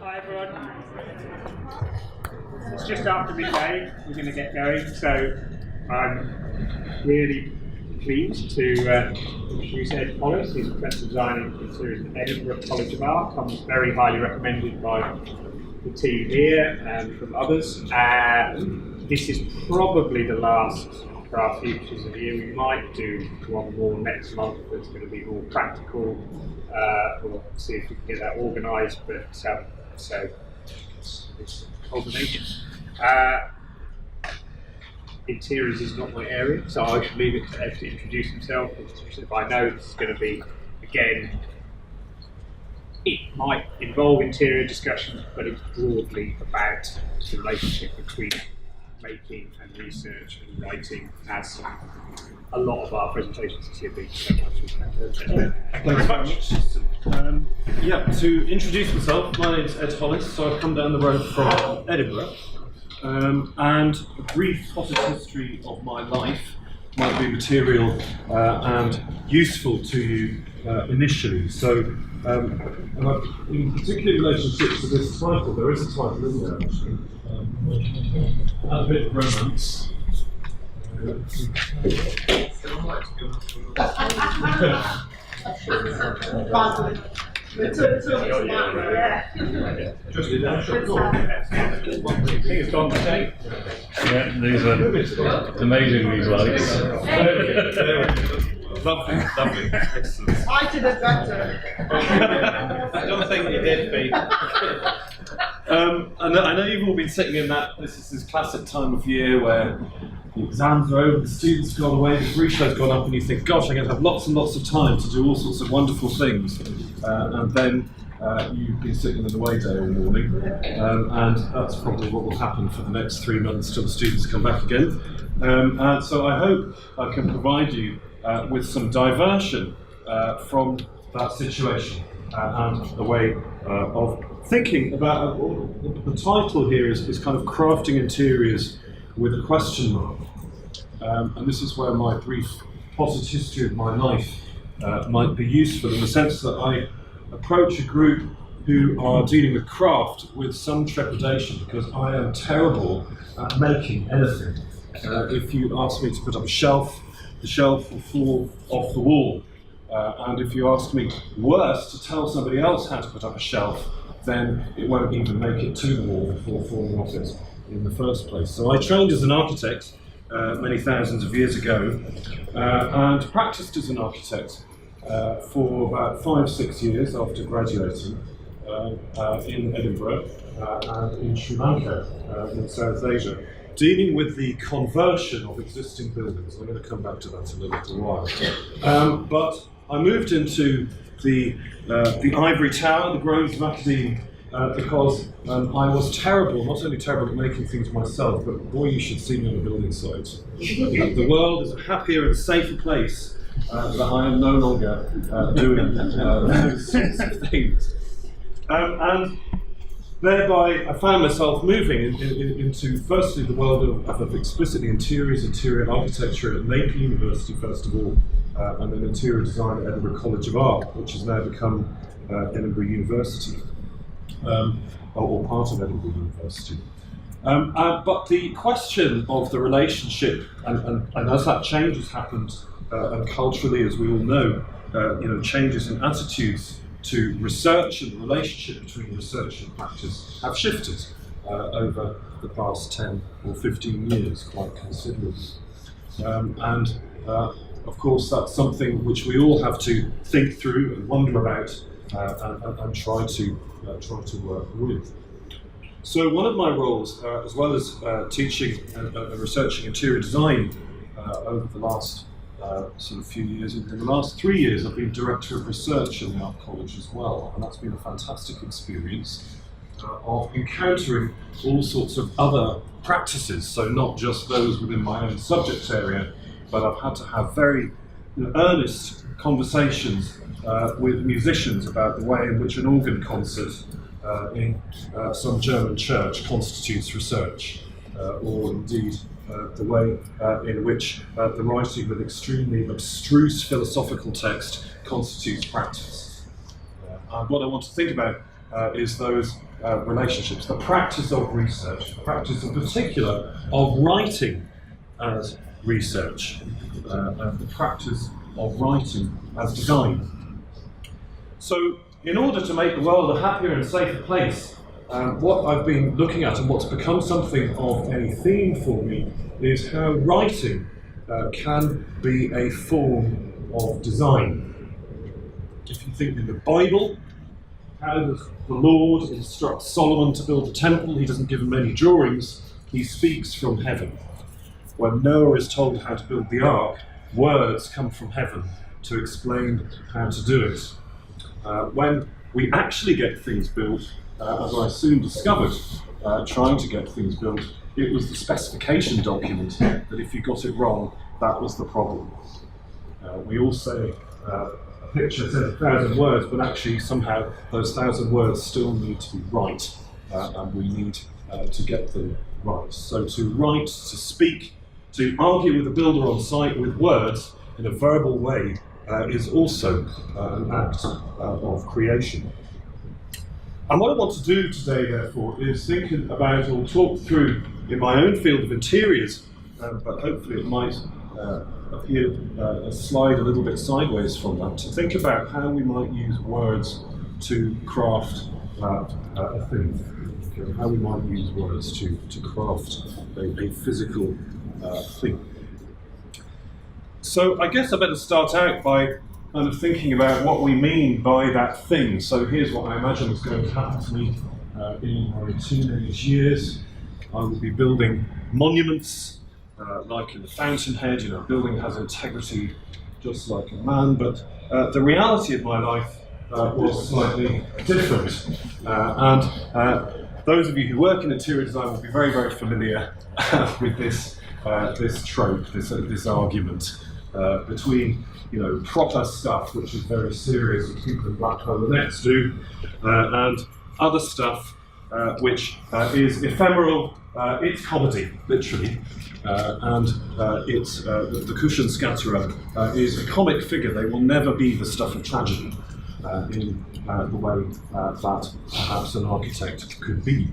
Hi everyone. It's just after midday. We're going to get going, so I'm really pleased to introduce Ed Hollis. He's Professor of Design and Interiors at Edinburgh College of Art. Comes very highly recommended by the team here and from others. This is probably the last for our futures of the year. We might do one more next month that's going to be more practical. We'll see if we can get that organised, but so it's culmination. Interiors is not my area, so I should leave it to Ed to introduce himself. If I know it's going to be, again, it might involve interior discussions, but it's broadly about the relationship between making and research and writing, as a lot of our presentations this year be. Thanks very much. To introduce myself, my name is Ed Hollis, so I've come down the road from Edinburgh, and a brief potted history of my life might be material and useful to you initially. So, in particular relationship to this title, there is a title, isn't there, actually? Add a bit of romance. Yeah, these are amazing, these lights. Lovely, lovely. Excellent. I did it better. I don't think you did, Pete. I know you've all been sitting in that. This is this classic time of year where the exams are over, the students have gone away, the free show's gone up, and you think, gosh, I'm going to have lots and lots of time to do all sorts of wonderful things. And then you've been sitting in an away day all morning, and that's probably what will happen for the next 3 months till the students come back again. And so I hope I can provide you with some diversion from that situation and a way of thinking about the title here is kind of crafting interiors with a question mark. And this is where my brief potted history of my life might be useful, in the sense that I approach a group who are dealing with craft with some trepidation, because I am terrible at making anything. If you ask me to put up a shelf, the shelf will fall off the wall. And if you ask me, worse, to tell somebody else how to put up a shelf, then it won't even make it to the wall before falling off it in the first place. So I trained as an architect many thousands of years ago, and practiced as an architect for about 5-6 years after graduating in Edinburgh and in Sri Lanka in South Asia, dealing with the conversion of existing buildings. I'm going to come back to that in a little while. But I moved into the ivory tower, the groves of Academe, because I was terrible, not only terrible at making things myself, but boy, you should see me on a building site. The world is a happier and safer place that I am no longer doing those sorts of things. And thereby, I found myself moving into, firstly, the world of explicitly interiors, interior architecture at Maple University, first of all, and then interior design at Edinburgh College of Art, which has now become Edinburgh University, or part of Edinburgh University. But the question of the relationship, and as that change has happened, and culturally, as we all know, changes in attitudes to research and the relationship between research and practice have shifted over the past 10 or 15 years quite considerably. Of course, that's something which we all have to think through and wonder about and try to work with. So one of my roles, as well as teaching and researching interior design over the last sort of few years, in the last 3 years I've been Director of Research in the Art College as well, and that's been a fantastic experience of encountering all sorts of other practices, so not just those within my own subject area, but I've had to have very earnest conversations with musicians about the way in which an organ concert in some German church constitutes research, or indeed the way in which the writing of an extremely abstruse philosophical text constitutes practice. And what I want to think about is those relationships, the practice of research, the practice in particular of writing as research, and the practice of writing as design. So, in order to make the world a happier and safer place, what I've been looking at and what's become something of a theme for me is how writing can be a form of design. If you think in the Bible, how does the Lord instruct Solomon to build a temple? He doesn't give him any drawings, he speaks from heaven. When Noah is told how to build the ark, words come from heaven to explain how to do it. When we actually get things built, as I soon discovered, trying to get things built, it was the specification document that if you got it wrong, that was the problem. We all say a picture says 1,000 words, but actually somehow those 1,000 words still need to be right, and we need to get them right. So to write, to speak, to argue with a builder on site with words in a verbal way is also an act of creation. And what I want to do today, therefore, is think about or talk through in my own field of interiors, but hopefully it might appear a slide a little bit sideways from that, to think about how we might use words to craft a thing, okay, how we might use words to craft a physical thing. So I guess I better start out by kind of thinking about what we mean by that thing. So here's what I imagine is going to happen to me in my teenage years. I will be building monuments, like in the Fountainhead. You know, a building has integrity just like a man, but the reality of my life was slightly different. And those of you who work in interior design will be very, very familiar with this trope, this argument between, you know, proper stuff, which is very serious, and people in black colour next do, and other stuff which is ephemeral. It's comedy, literally, and it's the cushion scatterer is a comic figure. They will never be the stuff of tragedy in the way that perhaps an architect could be.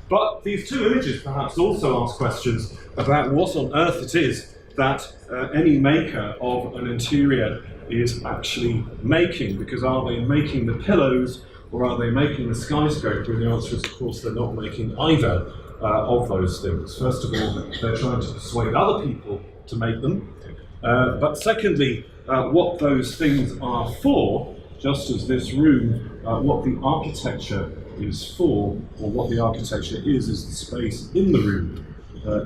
But these two images perhaps also ask questions about what on earth it is that any maker of an interior is actually making, because are they making the pillows or are they making the skyscraper? And the answer is, of course, they're not making either of those things. First of all, they're trying to persuade other people to make them. But secondly, what those things are for, just as this room, what the architecture is for, or what the architecture is the space in the room.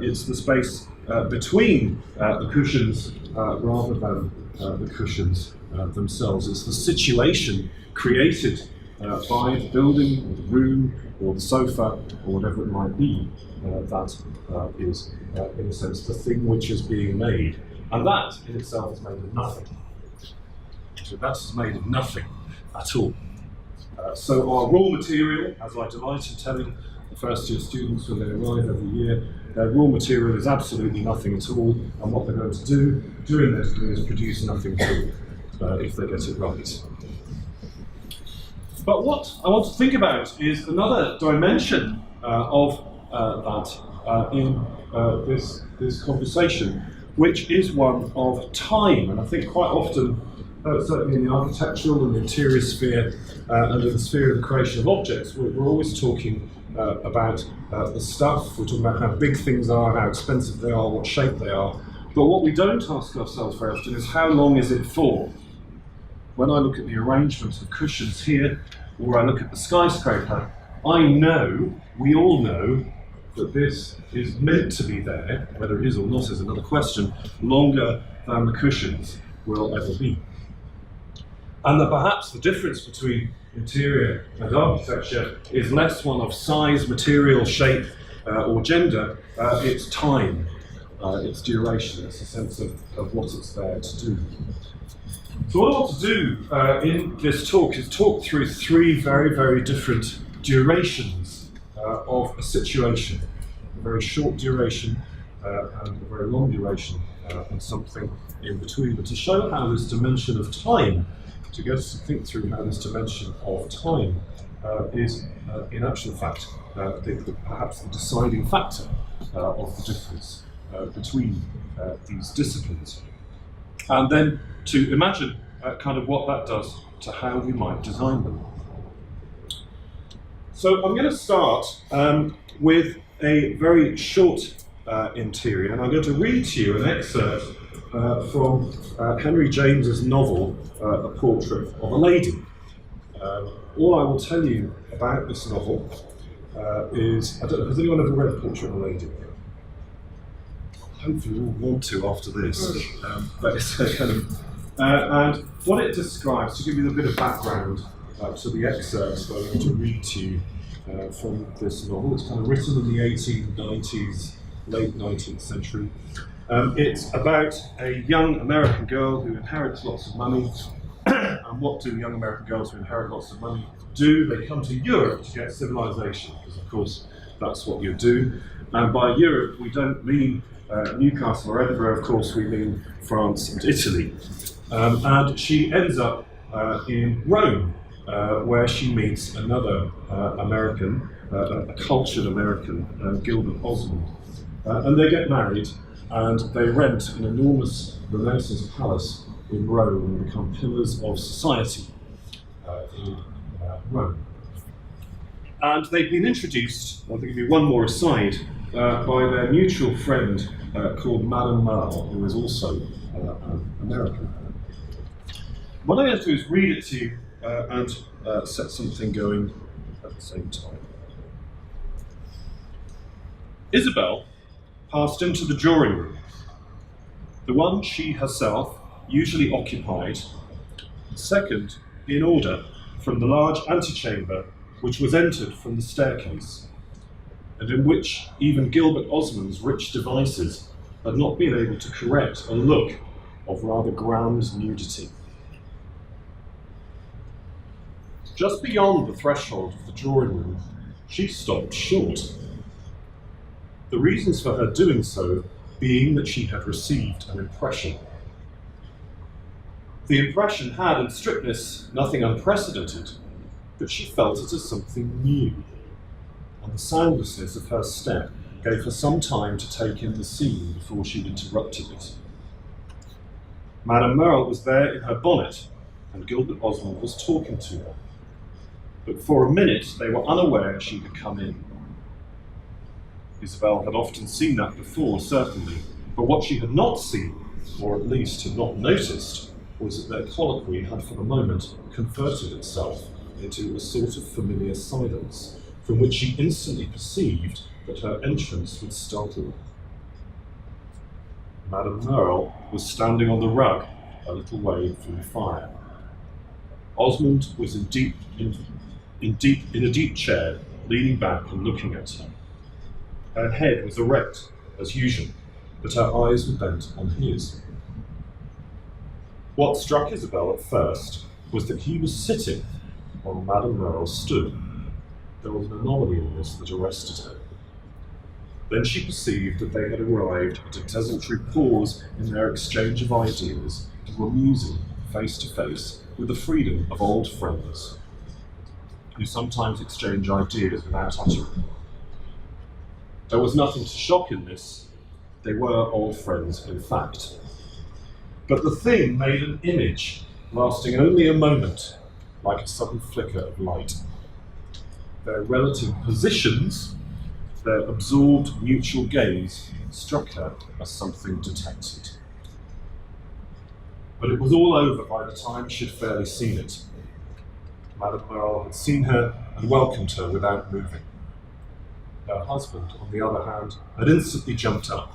It's the space between the cushions rather than the cushions themselves. It's the situation created by the building, or the room, or the sofa, or whatever it might be, that is, in a sense, the thing which is being made. And that, in itself, is made of nothing. So that is made of nothing at all. So our raw material, as I delight in telling the first year students when they arrive every year, their raw material is absolutely nothing at all, and what they're going to do during their degree is produce nothing at all, if they get it right. But what I want to think about is another dimension of that in this conversation, which is one of time. And I think quite often, certainly in the architectural and the interior sphere, and in the sphere of the creation of objects, we're always talking about the stuff. We're talking about how big things are, how expensive they are, what shape they are. But what we don't ask ourselves very often is, how long is it for? When I look at the arrangement of cushions here, or I look at the skyscraper, I know, we all know, that this is meant to be there. Whether it is or not is another question, longer than the cushions will ever be. And that perhaps the difference between interior and architecture is less one of size, material, shape, or gender. It's time, it's duration, it's a sense of what it's there to do. So what I want to do in this talk is talk through three very, very different durations of a situation. A very short duration and a very long duration and something in between. But to show how this dimension of time to get us to think through how this dimension of time is, in actual fact, perhaps the deciding factor of the difference between these disciplines. And then to imagine kind of what that does to how we might design them. So I'm going to start with a very short interior, and I'm going to read to you an excerpt from Henry James's novel, A Portrait of a Lady. All I will tell you about this novel is, I don't know, has anyone ever read A Portrait of a Lady? Hopefully we'll want to after this. But it's kind of, and what it describes, to give you a bit of background to the excerpt that I'm going to read to you from this novel. It's kind of written in the 1890s, late 19th century. It's about a young American girl who inherits lots of money. And what do young American girls who inherit lots of money do? They come to Europe to get civilization, because of course that's what you do. And by Europe we don't mean Newcastle or Edinburgh, of course we mean France and Italy. And she ends up in Rome, where she meets another American, a cultured American, Gilbert Osmond. And they get married, and they rent an enormous Renaissance palace in Rome and become pillars of society in Rome. And they've been introduced, I'll give you one more aside, by their mutual friend called Madame Merle, who is also an American. What I'm going to do is read it to you and set something going at the same time. Isabel passed into the drawing room, the one she herself usually occupied, second in order from the large antechamber which was entered from the staircase, and in which even Gilbert Osmond's rich devices had not been able to correct a look of rather grand nudity. Just beyond the threshold of the drawing room, she stopped short. The reasons for her doing so being that she had received an impression. The impression had, in strictness, nothing unprecedented, but she felt it as something new, and the soundlessness of her step gave her some time to take in the scene before she interrupted it. Madame Merle was there in her bonnet, and Gilbert Osmond was talking to her. But for a minute they were unaware she had come in. Isabel had often seen that before, certainly, but what she had not seen, or at least had not noticed, was that their colloquy had for the moment converted itself into a sort of familiar silence, from which she instantly perceived that her entrance would startle her. Madame Merle was standing on the rug, a little way from the fire. Osmond was in a deep chair, leaning back and looking at her. Her head was erect, as usual, but her eyes were bent on his. What struck Isabel at first was that he was sitting while Madame Merle stood. There was an anomaly in this that arrested her. Then she perceived that they had arrived at a desultory pause in their exchange of ideas and were musing face to face with the freedom of old friends, who sometimes exchange ideas without uttering. There was nothing to shock in this. They were old friends, in fact. But the thing made an image, lasting only a moment, like a sudden flicker of light. Their relative positions, their absorbed mutual gaze, struck her as something detected. But it was all over by the time she had fairly seen it. Madame Merle had seen her and welcomed her without moving. Her husband, on the other hand, had instantly jumped up.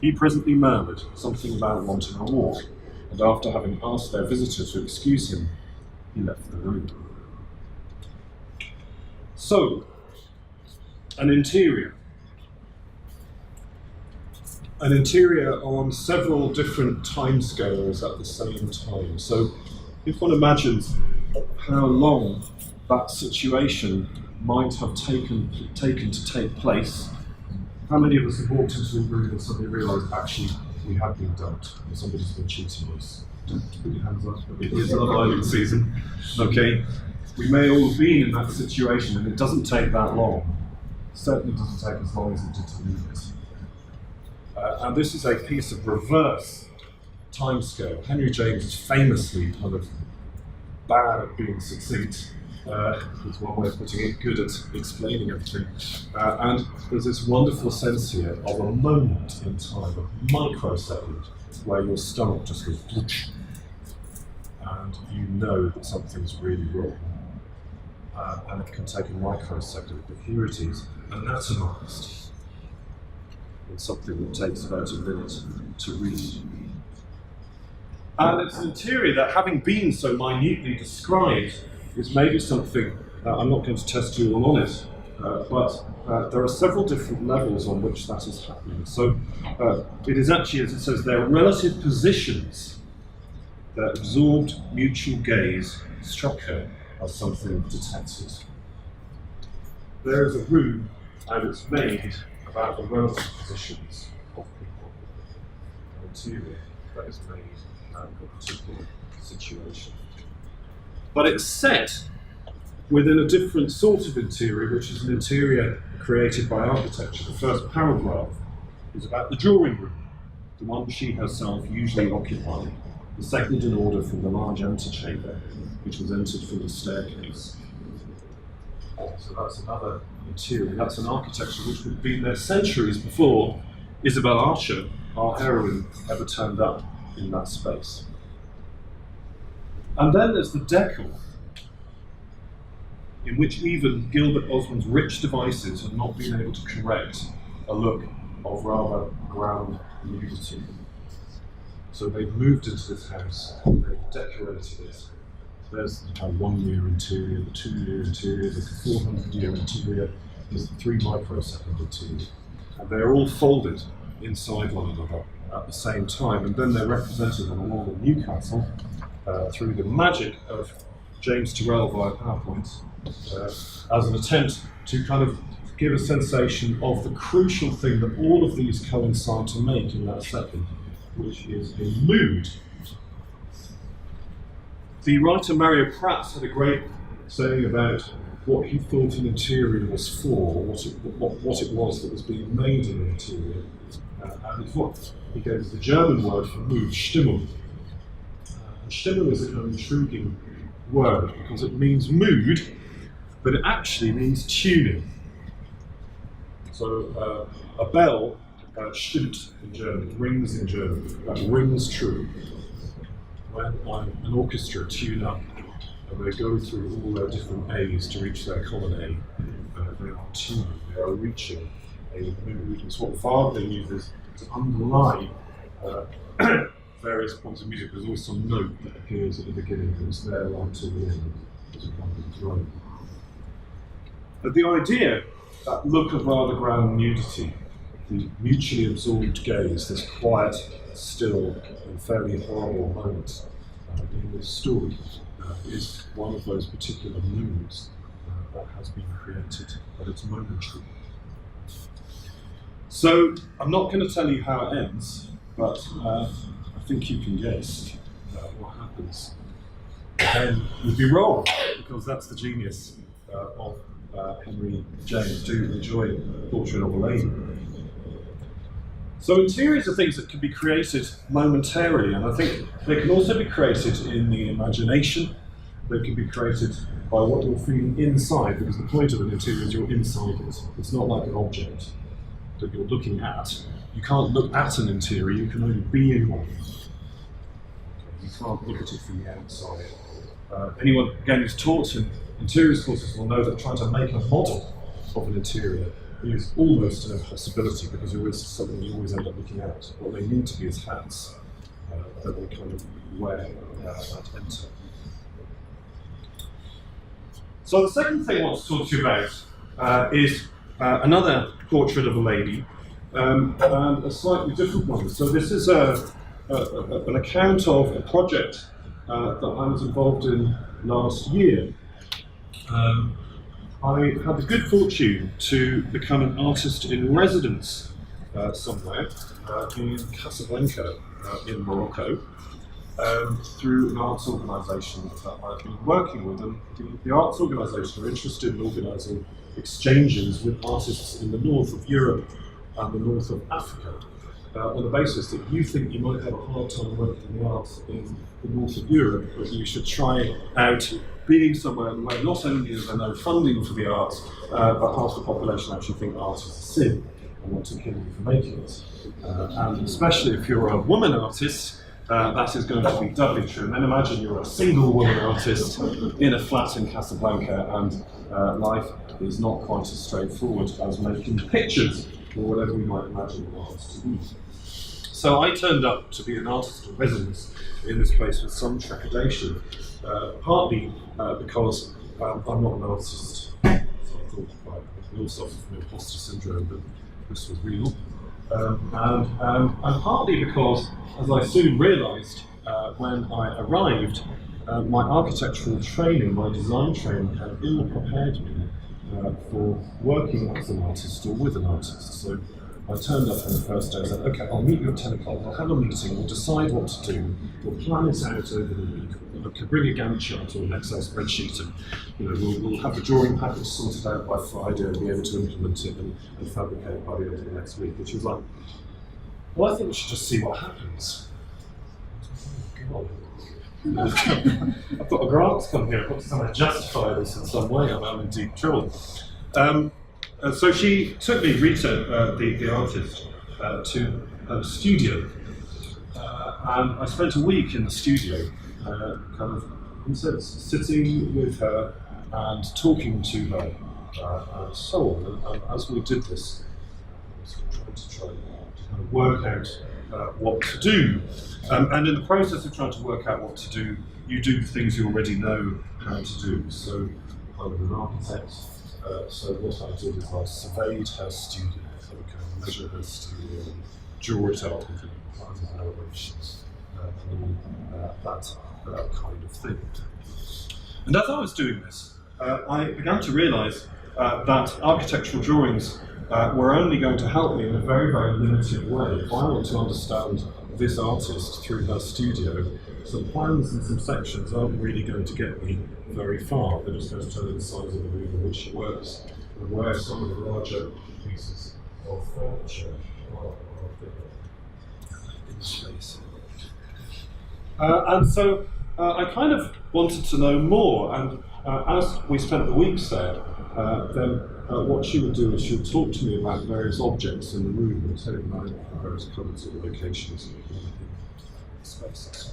He presently murmured something about wanting a walk, and after having asked their visitor to excuse him, he left the room. So, an interior. An interior on several different timescales at the same time. So, if one imagines how long that situation might have taken to take place, how many of us have walked into a room and suddenly realised actually we have been dumped, or somebody's been cheating us, Put your hands up. It is Love Island season. Okay. We may all have been in that situation, and it doesn't take that long. It certainly doesn't take as long as it did to leave it. And this is a piece of reverse timescale. Henry James is famously kind of bad at being succinct. Is one way of putting it, good at explaining everything. And there's this wonderful sense here of a moment in time, a microsecond, where your stomach just goes whoosh, and you know that something's really wrong. And it can take a microsecond, but here it is, anatomized in something that takes about a minute to read. And it's an interior that, having been so minutely described, is maybe something, I'm not going to test you all on it, but there are several different levels on which that is happening. So it is actually, as it says, their relative positions, their absorbed mutual gaze struck her as something detected. There is a room, and it's made about the relative positions of people. An interior that is made out of a particular situation. But it's set within a different sort of interior, which is an interior created by architecture. The first paragraph is about the drawing room, the one she herself usually occupied. The second in order from the large antechamber, which was entered from the staircase. So that's another interior. That's an architecture which would have been there centuries before Isabel Archer, our heroine, ever turned up in that space. And then there's the decor, in which even Gilbert Osmond's rich devices have not been able to correct a look of rather ground nudity. So they've moved into this house, they've decorated it. There's a 1-year interior, the 2-year interior, the 400-year interior, there's the 3 microsecond interior. And they're all folded inside one another at the same time. And then they're represented on the wall of Newcastle through the magic of James Turrell via PowerPoint as an attempt to kind of give a sensation of the crucial thing that all of these coincide to make in that second, which is a mood. The writer Mario Prats had a great saying about what he thought an interior was for, what it was that was being made in an interior. And it's what he gave us the German word for mood, Stimmung. And Stimmung is a kind of intriguing word because it means mood, but it actually means tuning. So a bell, stimmt in German, rings in German, that rings true. When an orchestra tune up and they go through all their different A's to reach their common A, they are tuning, they are reaching a mood. It's what Wagner uses to underline various points of music. There's always some note that appears at the beginning and it's there right to the end as it comes through. But the idea, that look of rather ground nudity, the mutually absorbed gaze, this quiet, still, and fairly horrible moment in this story is one of those particular moods that has been created, but it's momentary. So I'm not going to tell you how it ends, but I think you can guess what happens. And you'd be wrong, because that's the genius of Henry James. Do enjoy Portrait of a Lady. So interiors are things that can be created momentarily, and I think they can also be created in the imagination. They can be created by what you're feeling inside, because the point of an interior is you're inside it. It's not like an object that you're looking at. You can't look at an interior, you can only be in one. You can't look at it from the outside. Anyone, again, who's taught in interiors courses will know that trying to make a model of an interior is almost an impossibility because there is something you always end up looking at. What they need to be is hats that they kind of wear at enter. So the second thing I want to talk to you about is another portrait of a lady, and a slightly different one. So this is an account of a project that I was involved in last year. I had the good fortune to become an artist in residence somewhere in Casablanca in Morocco. through an arts organisation that I've been working with. And the arts organisation are interested in organising exchanges with artists in the north of Europe and the north of Africa, on the basis that you think you might have a hard time working in the arts in the north of Europe, but you should try out being somewhere where not only is there no funding for the arts, but half the population actually think art is a sin and want to kill you for making it. And especially if you're a woman artist, that is going to be doubly true. And then imagine you're a single woman artist in a flat in Casablanca, and life is not quite as straightforward as making pictures or whatever we might imagine an artist to be. So I turned up to be an artist in residence in this place with some trepidation, partly because I'm not an artist. So I thought, right, we all suffer from imposter syndrome, but this was real. And partly because, as I soon realised when I arrived, my architectural training, my design training, had ill prepared me for working as an artist or with an artist. So I turned up on the first day and said, okay, I'll meet you at 10 o'clock, we'll have a meeting, we'll decide what to do, we'll plan it out over the week. I could bring a Gantt chart or an Excel spreadsheet, and we'll have the drawing package sorted out by Friday and be able to implement it and fabricate by the end of the next week. And she was like, well, I think we should just see what happens. God. I've got a grant to come here, I've got to somehow justify this in some way, I'm in deep trouble. So she took me, Rita, the artist, to her studio. And I spent a week in the studio, sitting with her and talking to her, and so on. And as we did this, I was trying to kind of work out what to do. And in the process of trying to work out what to do, you do things you already know how to do. So I'm an architect, so what I did is I surveyed her studio, so I kind of measure her studio and draw it up with plans and elevations, and that kind of thing. And as I was doing this, I began to realise that architectural drawings were only going to help me in a very, very limited way. If I want to understand this artist through her studio, some plans and some sections aren't really going to get me very far. They're just going to tell me the size of the room in which she works and where some of the larger pieces of furniture are in space. And so I kind of wanted to know more, and as we spent the weeks there, then what she would do is she would talk to me about various objects in the room and tell me about various colours or locations in the spaces.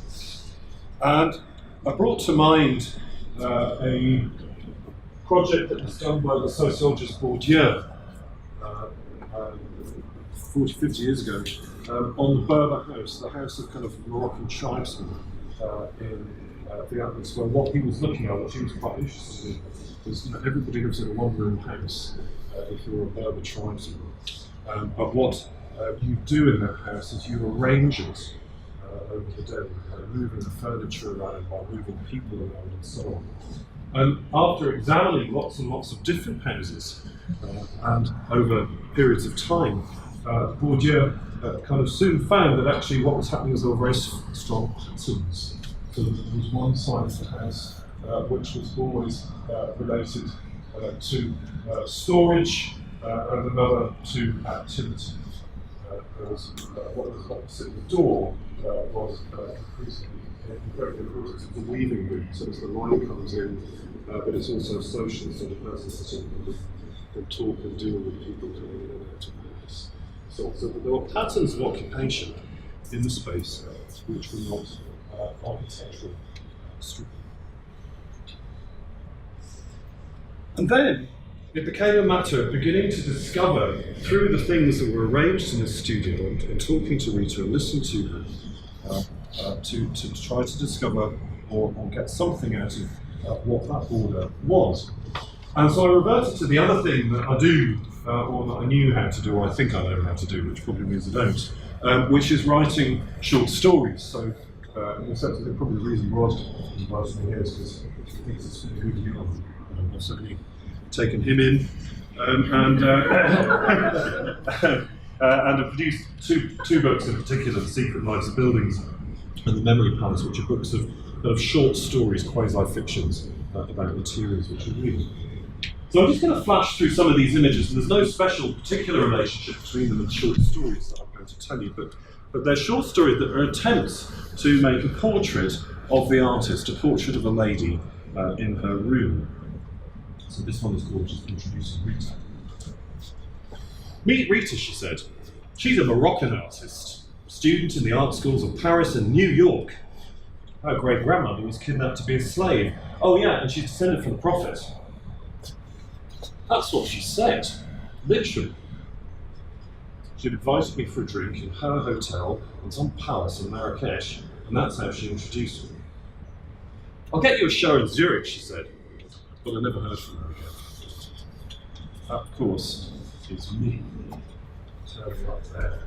And I brought to mind a project that was done by the sociologist Bourdieu 40, 50 years ago on the Berber house, the house of kind of Moroccan tribesmen in the atmosphere. What he was looking at, what he was quite interested in, was everybody lives in a one-room house if you're a Berber tribesman. But what you do in that house is you arrange it over the day by moving the furniture around, by moving people around, and so on. And after examining lots and lots of different houses, and over periods of time, Bourdieu kind of soon found that actually what was happening was there were very strong patterns. So there was one side of the house which was always related to storage and another to activity. What was opposite the door was increasingly very important. It's the weaving room, so as the light comes in, but it's also social, so the person sitting can talk and deal with people coming in and out of the house. So there were patterns of occupation in the space which were not architectural strictly. And then it became a matter of beginning to discover, through the things that were arranged in the studio, and talking to Rita and listening to her, to try to discover or get something out of what that order was. And so I reverted to the other thing that I do, or that I knew how to do, or I think I know how to do, which probably means I don't, which is writing short stories. So in a sense, I think probably the reason Rod invited me here is because he thinks it's a good deal. I've certainly taken him in, and I've produced two books in particular, The Secret Lives of Buildings and The Memory Palace, which are books of kind of short stories, quasi-fictions, about materials which are real. So I'm just going to flash through some of these images, and there's no special particular relationship between them and the short stories that I'm going to tell you, but they're short stories that are attempts to make a portrait of the artist, a portrait of a lady in her room. So this one is called Just Introducing Rita. Meet Rita, she said. She's a Moroccan artist, student in the art schools of Paris and New York. Her great-grandmother was kidnapped to be a slave. Oh yeah, and she's descended from the Prophet. That's what she said, literally. She'd invited me for a drink in her hotel in some palace in Marrakesh, and that's how she introduced me. I'll get you a show in Zurich, she said, but I never heard from her again. That, of course, is me. Turning up there.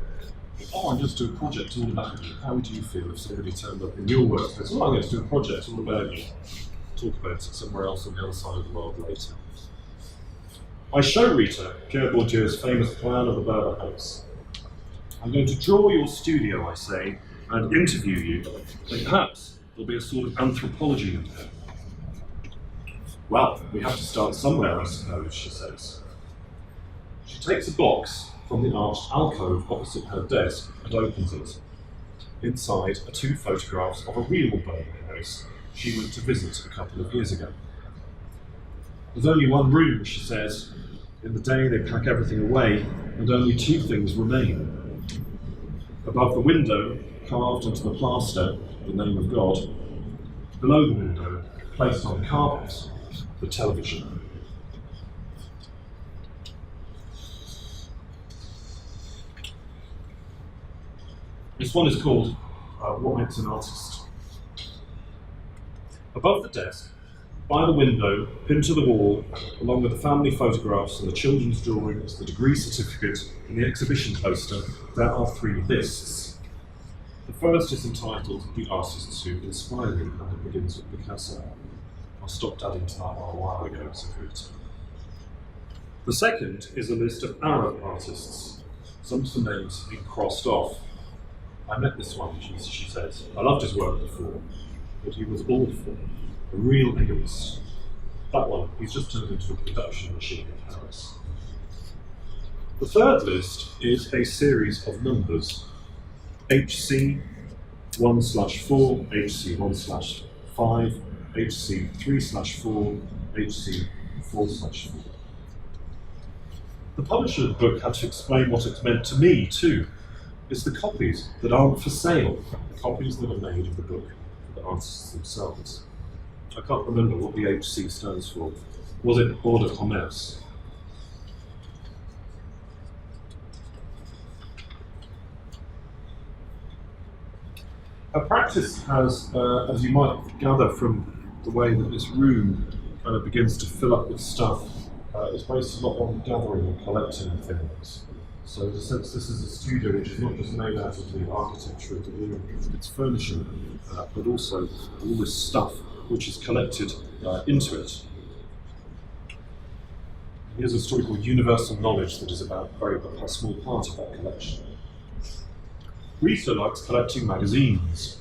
Oh, I'm just doing a project all about you. How would you feel if somebody turned up in your workplace? Oh, I'm going to do a project all about you. Talk about it somewhere else on the other side of the world later. I show Rita Pierre Bourdieu's famous plan of the Berber house. I'm going to draw your studio, I say, and interview you, and perhaps there'll be a sort of anthropology in there. Well, we have to start somewhere, I suppose, she says. She takes a box from the arched alcove opposite her desk and opens it. Inside are 2 photographs of a real Berber house she went to visit a couple of years ago. There's only one room, she says. In the day they pack everything away, and only 2 things remain. Above the window, carved into the plaster, the name of God. Below the window, placed on carpet, the television. This one is called What Makes an Artist. Above the desk, by the window, pinned to the wall, along with the family photographs and the children's drawings, the degree certificate, and the exhibition poster, there are 3 lists. The first is entitled The Artists Who Inspire Me, and it begins with Picasso. I stopped adding to that a while ago, so good. The second is a list of Arab artists. Some of the names have been crossed off. I met this one, she says. I loved his work before, but he was awful. A real egoist. That one, he's just turned into a production machine in Paris. The third list is a series of numbers. HC 1/4, HC 1/5, HC 3/4, HC 4/4. The publisher of the book had to explain what it meant to me, too. It's the copies that aren't for sale, the copies that are made of the book for the artists themselves. I can't remember what the HC stands for. Was it Ordre de Commerce? Her practice has, as you might gather from the way that this room kind of begins to fill up with stuff, is based a lot on gathering and collecting things. So in a sense, this is a studio which is not just made out of the architecture of the room, its furnishing, but also all this stuff which is collected into it. Here's a story called Universal Knowledge that is about a small part of that collection. Rita likes collecting magazines.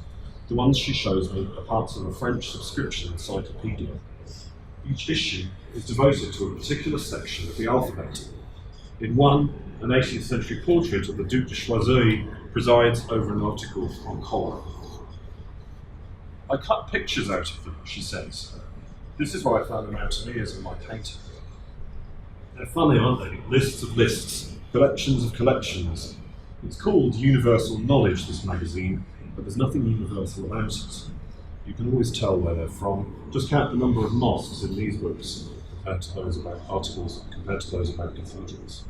The ones she shows me are parts of a French subscription encyclopedia. Each issue is devoted to a particular section of the alphabet. In one, an 18th century portrait of the Duc de Choiseul presides over an article on cholera. I cut pictures out of them, she says. This is why I found the mountaineers in my painting. They're funny, aren't they? Lists of lists, collections of collections. It's called Universal Knowledge, this magazine, but there's nothing universal about it. You can always tell where they're from. Just count the number of mosques in these books compared to those about articles, compared to those about cathedrals.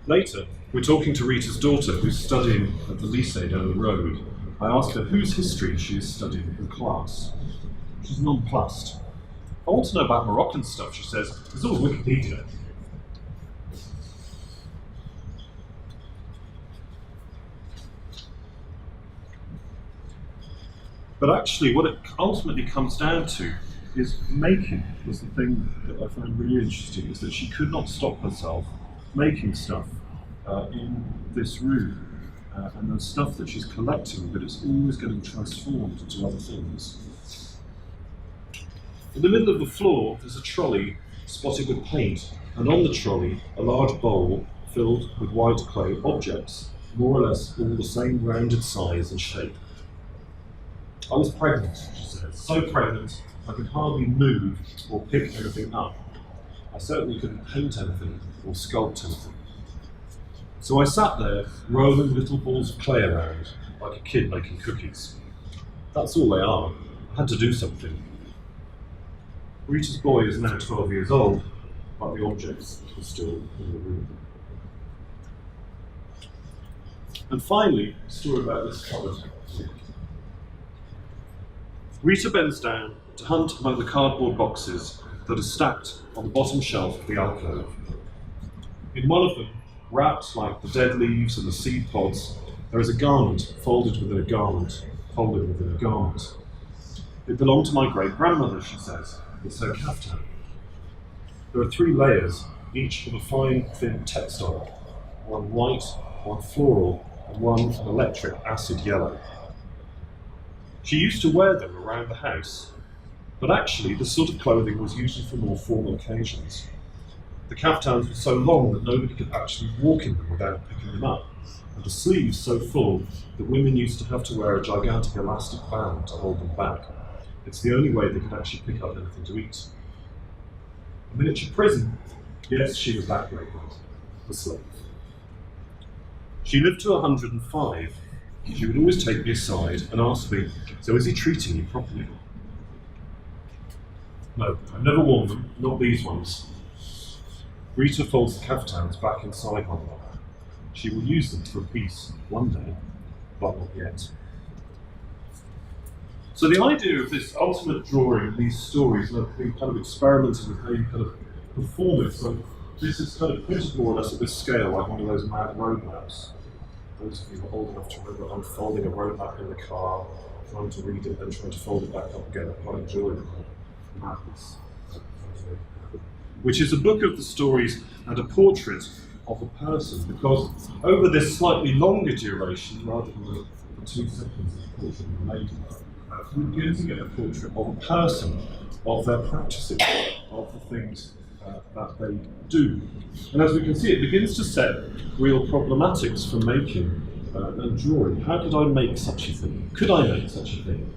Later, we're talking to Rita's daughter, who's studying at the lycée down the road. I ask her whose history she is studying in class. She's nonplussed. I want to know about Moroccan stuff, she says. There's all Wikipedia. But actually, what it ultimately comes down to is making was the thing that I found really interesting, is that she could not stop herself making stuff in this room. and there's stuff that she's collecting, but it's always getting transformed into other things. In the middle of the floor, there's a trolley spotted with paint, and on the trolley, a large bowl filled with white clay objects, more or less all the same rounded size and shape. I was pregnant, she says, so pregnant I could hardly move or pick anything up. I certainly couldn't paint anything or sculpt anything. So I sat there, rolling little balls of clay around, like a kid making cookies. That's all they are. I had to do something. Rita's boy is now 12 years old, but the objects are still in the room. And finally, a story about this cupboard. Rita bends down to hunt among the cardboard boxes that are stacked on the bottom shelf of the alcove. In one of them, wrapped like the dead leaves and the seed pods, there is a garment folded within a garment, folded within a garment. It belonged to my great-grandmother, she says. It's her caftan. There are 3 layers, each of a fine, thin textile, one white, one floral, and one an electric acid yellow. She used to wear them around the house, but actually this sort of clothing was usually for more formal occasions. The caftans were so long that nobody could actually walk in them without picking them up, and the sleeves so full that women used to have to wear a gigantic elastic band to hold them back. It's the only way they could actually pick up anything to eat. A miniature prison? Yes, she was that great one, the slave. She lived to 105. She would always take me aside and ask me, so is he treating you properly? No, I've never worn them, not these ones. Rita folds the caftans back inside one another. She will use them for a piece one day, but not yet. So the idea of this ultimate drawing and these stories, and I've been kind of experimenting with how you kind of perform it. So this is kind of printed more or less at this scale, like one of those mad road maps. Those of you who are old enough to remember unfolding a road map in the car, trying to read it, then trying to fold it back up again. I quite enjoy the maps. Which is a book of the stories and a portrait of a person, because over this slightly longer duration, rather than the 2 seconds of the portrait of the lady, we begin to get a portrait of a person, of their practices, of the things that they do. And as we can see, it begins to set real problematics for making and drawing. How could I make such a thing? Could I make such a thing?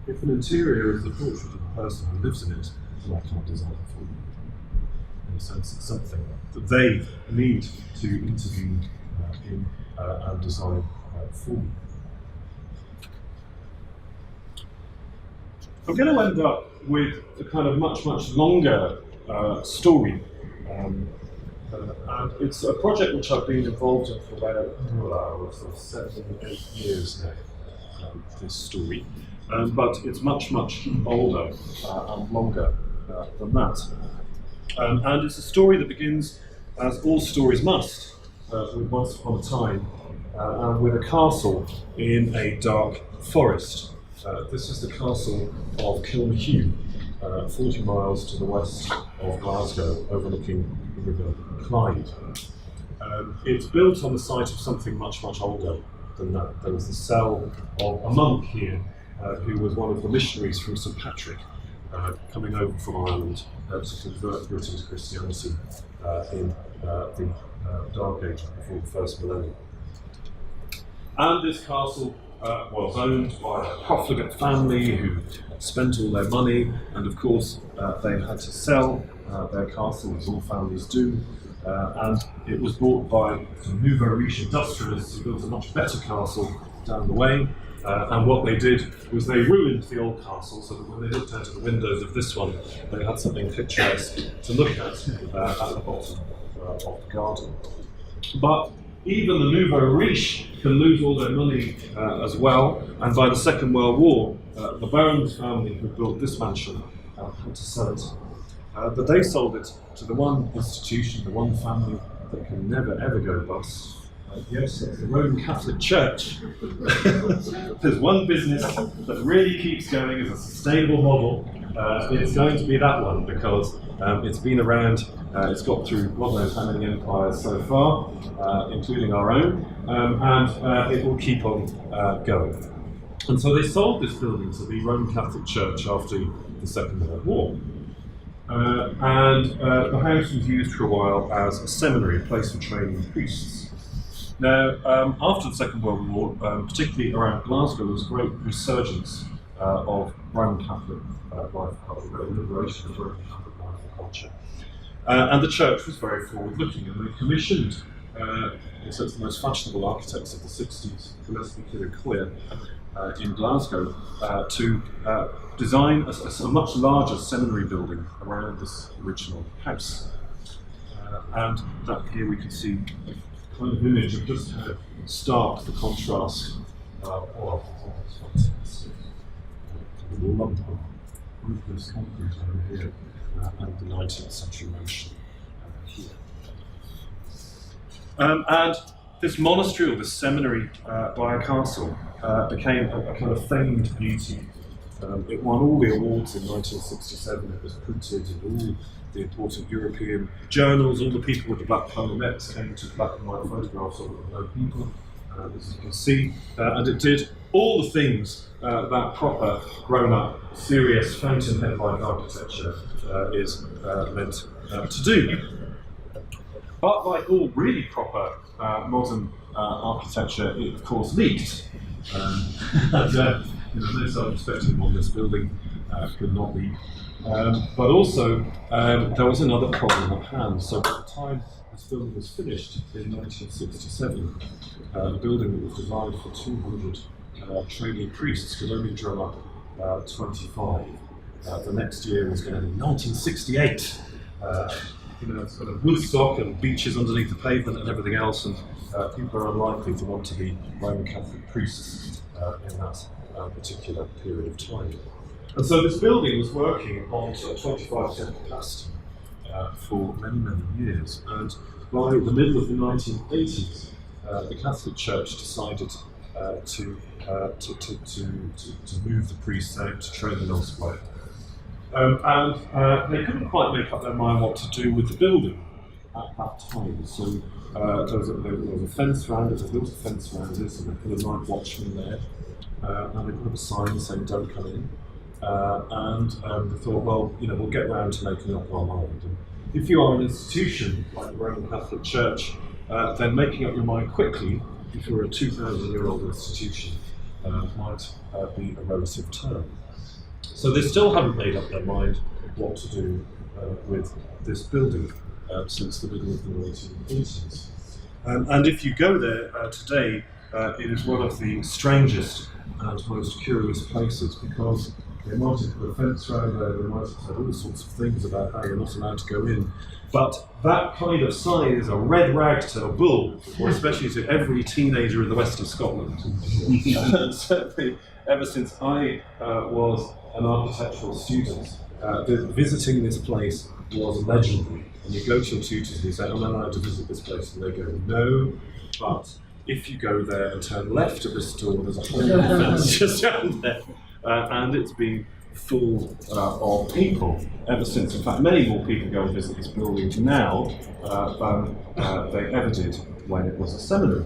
If an interior is the portrait of the person who lives in it, then I can't design it for them. In a sense, it's something that they need to intervene in and design for me. I'm going to end up with a kind of much longer story, and it's a project which I've been involved in for about 7 or 8 years now, this story, but it's much older and longer than that. And it's a story that begins, as all stories must, with once upon a time, and with a castle in a dark forest. This is the castle of Kilmahue, 40 miles to the west of Glasgow, overlooking the River Clyde. It's built on the site of something much older than that. There was the cell of a monk here, who was one of the missionaries from St Patrick, coming over from Ireland to convert Britain to Christianity in the Dark Ages before the first millennium. And this castle was owned by a profligate family who spent all their money, and of course they had to sell their castle, as all families do, and it was bought by some nouveau riche industrialists who built a much better castle down the way, and what they did was they ruined the old castle so that when they looked out of the windows of this one, they had something picturesque to look at the bottom of the garden. But even the nouveau riche can lose all their money as well, and by the Second World War, the Barons family who built this mansion had to sell it. But they sold it to the one institution, the one family that can never ever go bust. Yes, it's the Roman Catholic Church. There's one business that really keeps going as a sustainable model. It's going to be that one, because It's been around, it's got through God knows how many empires so far, including our own, and it will keep on going. And so they sold this building to the Roman Catholic Church after the Second World War. The house was used for a while as a seminary, a place for training priests. Now, after the Second World War, particularly around Glasgow, there was a great resurgence of Roman Catholic life culture, liberation of Roman Catholic life and culture. And the church was very forward-looking, and they commissioned some of the most fashionable architects of the 60s, Gillespie, Kidd and Collier, in Glasgow, to design a much larger seminary building around this original house. And that here we can see a kind of image of just how stark the contrast was. The lump of roofless concrete over here, and the 19th century motion here. And this monastery, or this seminary by a castle, became a kind of famed beauty. It won all the awards in 1967. It was printed in all the important European journals. All the people with the black clarinets came to black and white photographs of it, no people, as you can see. And it did all the things that proper, grown-up, serious, fountainhead-like architecture is meant to do. But like all really proper modern architecture, it of course leaked. No self-respecting one, this building could not leak. But also, there was another problem at hand. So by the time this building was finished in 1967, the building that was designed for 200 trainee priests could only drum up 25. The next year was going to be 1968. Sort of Woodstock and beaches underneath the pavement and everything else, and people are unlikely to want to be Roman Catholic priests in that particular period of time. And so this building was working on 25% capacity for many, many years. And by the middle of the 1980s, the Catholic Church decided to move the priests out to train them elsewhere. And they couldn't quite make up their mind what to do with the building at that time. So there was a fence around it, they built a fence around it, and they put a night watchman there, and they put up a sign saying "Don't come in." And they thought, well, we'll get round to making up our mind. And if you are an institution like the Roman Catholic Church, then making up your mind quickly, if you're a 2,000-year-old institution, might be a relative term. So they still haven't made up their mind what to do with this building since the middle of the 1980s. And if you go there today, it is one of the strangest and most curious places, because they might have put a fence around there, they might have said all sorts of things about how you're not allowed to go in. But that kind of sign is a red rag to a bull, or especially to every teenager in the west of Scotland. Certainly, ever since I was an architectural student, visiting this place was legendary. And you go to your tutors and you say, "Am I allowed to visit this place?" And they go, "No, but if you go there and turn left at this door, there's a whole fence just down there." And it's been full of people ever since. In fact, many more people go and visit this building now than they ever did when it was a seminary.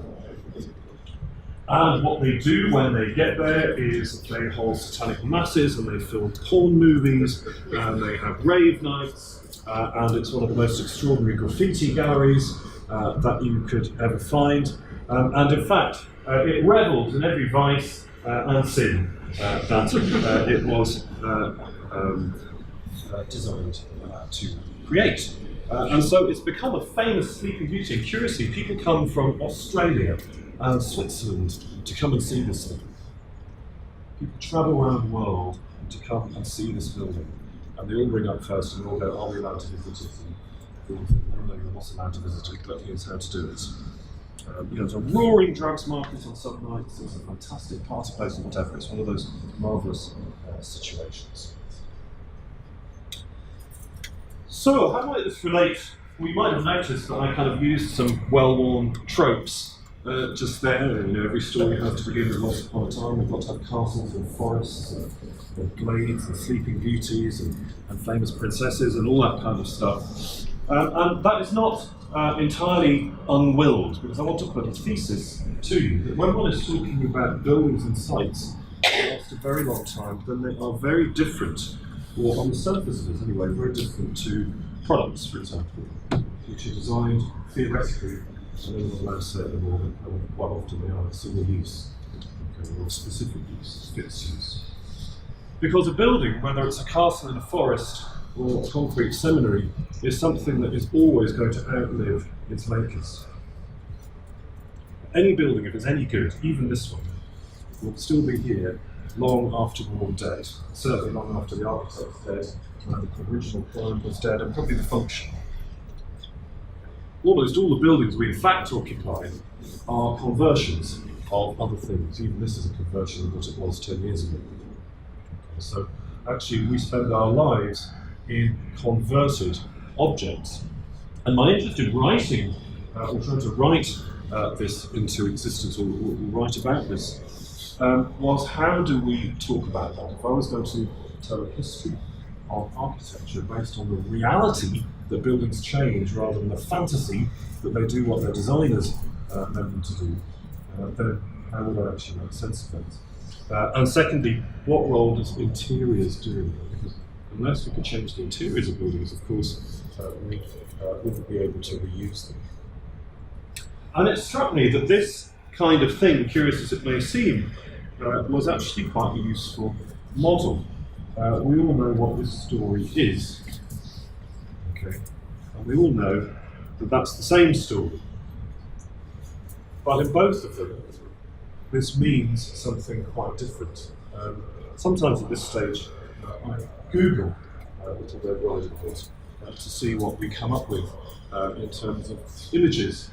And what they do when they get there is they hold satanic masses and they film porn movies and they have rave nights, and it's one of the most extraordinary graffiti galleries that you could ever find. And in fact, it revels in every vice and sin that it was designed to create. And so it's become a famous sleeping beauty. And curiously, people come from Australia and Switzerland to come and see this thing. People travel around the world to come and see this building. And they all ring up first and all go, "Are we allowed to visit it?" And we all think, "No, you're not allowed to visit it, but here's how to do it." There's a roaring drugs market on some nights, there's a fantastic party place and whatever. It's one of those marvellous situations. So, how might this relate? We might have noticed that I kind of used some well-worn tropes just there. You know, every story has to begin with once upon a time. We've got to have castles and forests and glades and sleeping beauties and famous princesses and all that kind of stuff. And that is not entirely unwilled, because I want to put a thesis to you that when one is talking about buildings and sites that last a very long time, then they are very different, or on the surface of it anyway, very different to products, for example, which are designed theoretically, and I'm not allowed to say at the moment, quite often they are single use, or specific use, fixed use. Because a building, whether it's a castle in a forest or a concrete seminary, is something that is always going to outlive its makers. Any building, if it's any good, even this one, will still be here long after we're all dead. Certainly long after the architect's dead, and the original client was dead, and probably the function. Almost all the buildings we in fact occupy are conversions of other things. Even this is a conversion of what it was 10 years ago. So actually we spend our lives in converted objects. And my interest in writing, or trying to write this into existence, or write about this, was how do we talk about that? If I was going to tell a history of architecture based on the reality that buildings change rather than the fantasy that they do what their designers meant them to do, then how would I actually make sense of it? And secondly, what role does interiors do in that? Because unless we could change the interiors of buildings, of course, we wouldn't be able to reuse them. And it struck me that this kind of thing, curious as it may seem, was actually quite a useful model. We all know what this story is, okay? And we all know that that's the same story. But in both of them, this means something quite different. Sometimes at this stage, I Google Little Red Riding Hood to see what we come up with in terms of images.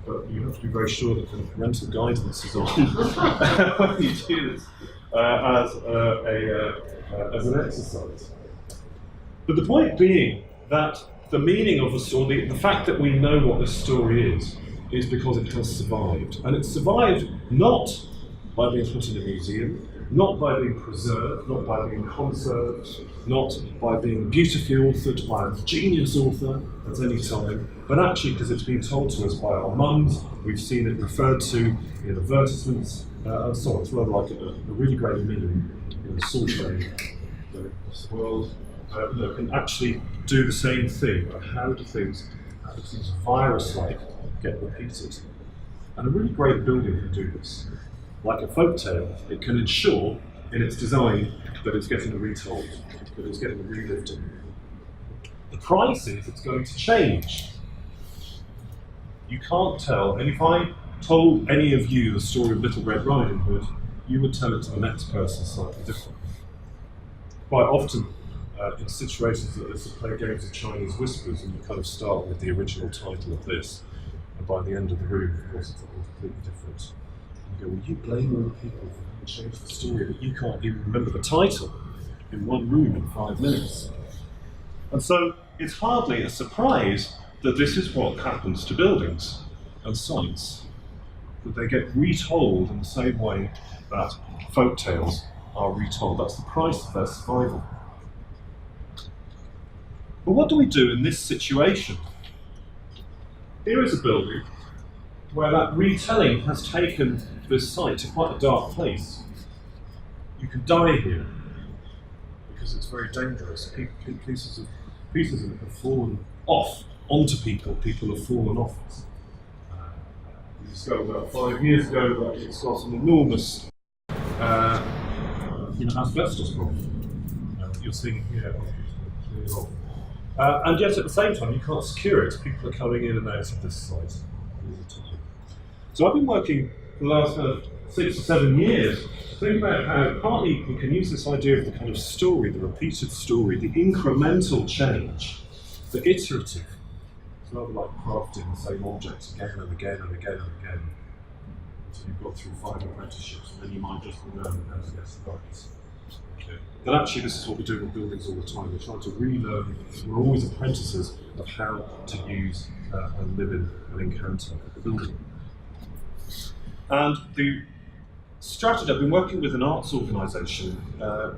But you have to be very sure that the parental guidance is on when you do this as an exercise. But the point being that the meaning of the story, the fact that we know what this story is because it has survived. And it's survived not by being put in a museum, not by being preserved, not by being conserved, not by being beautifully authored by a genius author at any time, but actually because it's been told to us by our mums, we've seen it referred to in advertisements, and so on. It's rather like a really great meme in the sort of the world can actually do the same thing. How do things virus-like get repeated? And a really great building can do this. Like a folktale, it can ensure in its design that it's getting retold, that it's getting relived. The price is it's going to change. You can't tell, and if I told any of you the story of Little Red Riding Hood, you would tell it to the next person slightly differently. Quite often, in situations like this, you play games of Chinese whispers, and you kind of start with the original title of this, and by the end of the room, of course, it's all completely different. You go, well, you blame all the people who changed the story, but you can't even remember the title in one room in 5 minutes. And so it's hardly a surprise that this is what happens to buildings and sites, that they get retold in the same way that folk tales are retold. That's the price of their survival. But what do we do in this situation? Here is a building where that retelling has taken this site to quite a dark place. You can die here because it's very dangerous. Pieces of it have fallen off onto people. People have fallen off it. We discovered about 5 years ago that it's got an enormous asbestos problem. You're seeing here. And yet at the same time, you can't secure it. People are coming in and out of this site all the time. So I've been working for the last 6 or 7 years thinking about how partly we can use this idea of the kind of story, the repeated story, the incremental change, the iterative. It's rather like crafting the same objects again and again and again and again until you've got through 5 apprenticeships, and then you might just learn how to get started. But actually, this is what we're doing with buildings all the time. We're trying to relearn. We're always apprentices of how to use and live in and encounter a building. And the strategy, I've been working with an arts organisation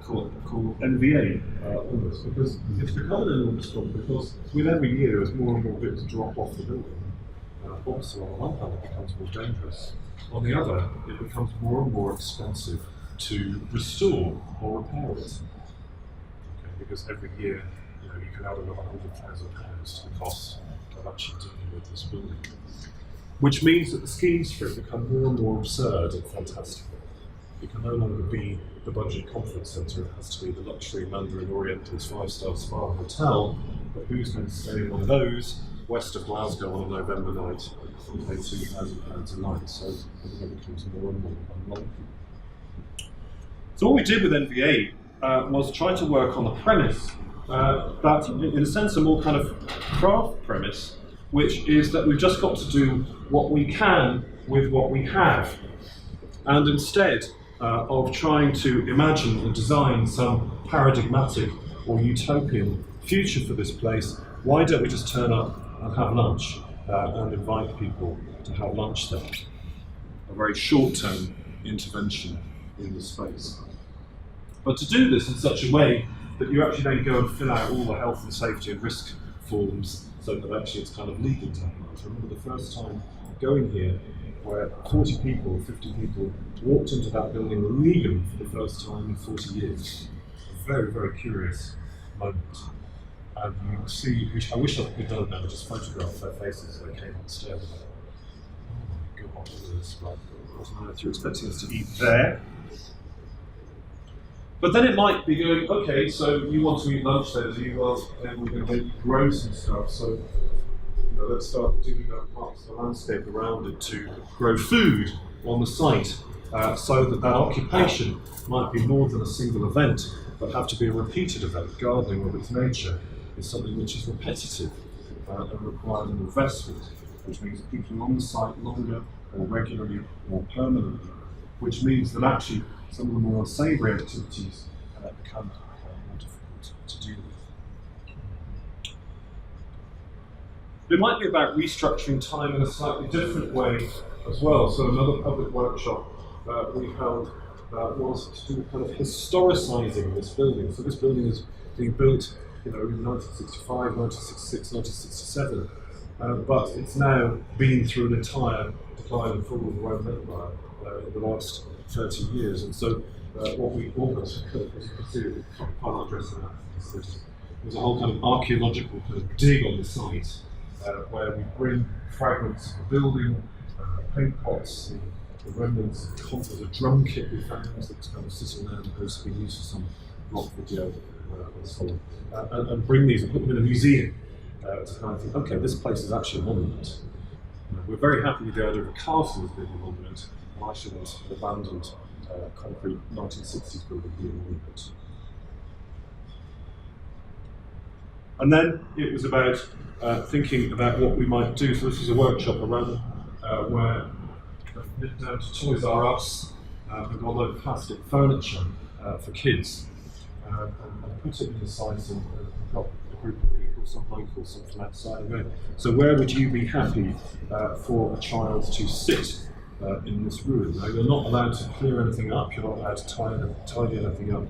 called NVA on this, because it's become an enormous problem, because with every year as more and more bits drop off the building, obviously on the one hand it becomes more dangerous, on the other it becomes more and more expensive to restore or repair it. Okay, because every year you can add another £100,000 to the cost of actually dealing with this building. Which means that the schemes for it become more and more absurd and fantastical. It can no longer be the budget conference centre, it has to be the luxury Mandarin Oriental's 5-star spa hotel, but who's going to stay in one of those west of Glasgow on a November night and pay £2,000 a night? So it becomes more and more unlikely. So what we did with NVA was try to work on the premise that, in a sense, a more kind of craft premise, which is that we've just got to do what we can with what we have. And instead of trying to imagine and design some paradigmatic or utopian future for this place, why don't we just turn up and have lunch and invite people to have lunch there? A very short-term intervention in the space. But to do this in such a way that you actually then go and fill out all the health and safety and risk forms so that actually it's kind of legal to have lunch. I remember the first time going here where 40 people, 50 people walked into that building legally for the first time in 40 years. A very, very curious moment. And you can see, which I wish I could have done now, just photograph their faces as they came upstairs. Oh my God, what is this? Right, what on earth you're expecting us to eat there? But then it might be going, okay, so you want to eat lunch there, do you? Well, then we're going to grow some stuff, so let's start digging up parts of the landscape around it to grow food on the site, so that occupation might be more than a single event, but have to be a repeated event. Gardening with its nature is something which is repetitive and requires an investment, which means keeping on the site longer, or regularly, or permanently, which means that actually some of the more unsavoury activities become more difficult to deal with. It might be about restructuring time in a slightly different way as well. So another public workshop we held was to do kind of historicising this building. So this building is being built, in 1965, 1966, 1967, but it's now been through an entire decline and fall of the Roman Empire in the last 30 years. And so what we almost, as you can see, part of addressing that, there's a whole kind of archaeological kind of dig on the site where we bring fragments of the building, paint pots, the remnants of a drum kit we found that was kind of sitting there and supposed to be used for some rock video and so on, and bring these and put them in a museum to kind of think, okay, this place is actually a monument. We're very happy with the idea of a castle as being a monument. Why shouldn't an abandoned concrete 1960s building be a monument? And then it was about thinking about what we might do. So this was a workshop around where we went down to Toys R Us and got a load of plastic furniture for kids and put it in the site and got a group of people, some local, some from outside of it. So where would you be happy for a child to sit in this room? Now, you're not allowed to clear anything up, you're not allowed to tidy anything up.